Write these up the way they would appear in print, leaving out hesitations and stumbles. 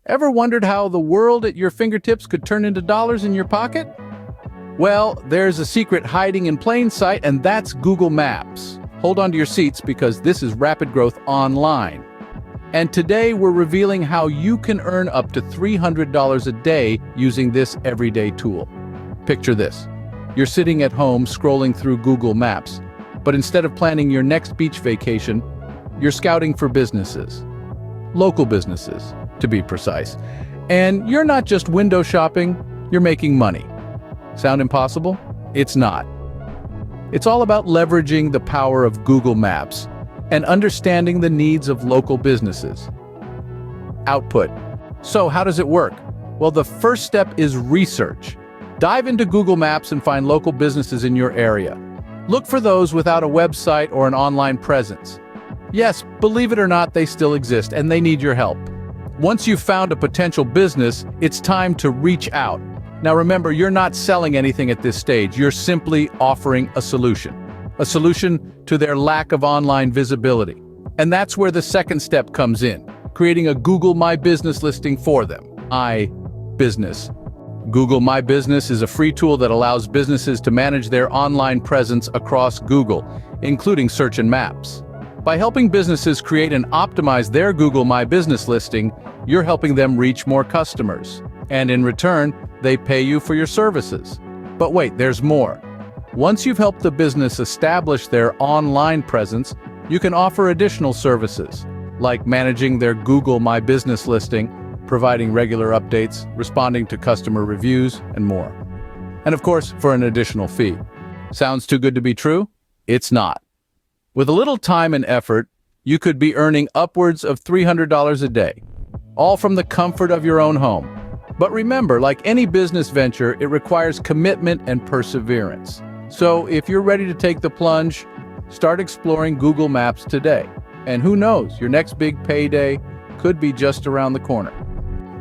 Ever wondered how the world at your fingertips could turn into dollars in your pocket? Well, there's a secret hiding in plain sight, and that's Google Maps. Hold on to your seats because this is Rapid Growth Online. And today we're revealing how you can earn up to $300 a day using this everyday tool. Picture this. You're sitting at home scrolling through Google Maps, but instead of planning your next beach vacation, you're scouting for businesses. Local businesses, to be precise. And you're not just window shopping, you're making money. Sound impossible? It's not. It's all about leveraging the power of Google Maps and understanding the needs of local businesses. Output. So how does it work? Well, the first step is research. Dive into Google Maps and find local businesses in your area. Look for those without a website or an online presence. Yes, believe it or not, they still exist and they need your help. Once you've found a potential business, it's time to reach out. Now remember, you're not selling anything at this stage, you're simply offering a solution to their lack of online visibility. And that's where the second step comes in, creating a Google My Business listing for them. Business. Google My Business is a free tool that allows businesses to manage their online presence across Google, including search and maps. By helping businesses create and optimize their Google My Business listing, you're helping them reach more customers. And in return, they pay you for your services. But wait, there's more. Once you've helped the business establish their online presence, you can offer additional services, like managing their Google My Business listing, providing regular updates, responding to customer reviews, and more. And of course, for an additional fee. Sounds too good to be true? It's not. With a little time and effort, you could be earning upwards of $300 a day, all from the comfort of your own home. But remember, like any business venture, it requires commitment and perseverance. So if you're ready to take the plunge, start exploring Google Maps today. And who knows, your next big payday could be just around the corner.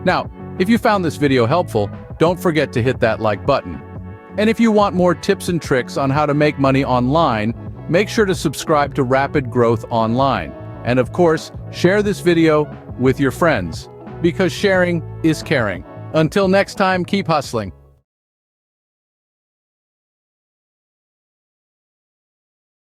Now, if you found this video helpful, don't forget to hit that like button. And if you want more tips and tricks on how to make money online, make sure to subscribe to Rapid Growth Online. And of course, share this video with your friends, because sharing is caring. Until next time, keep hustling.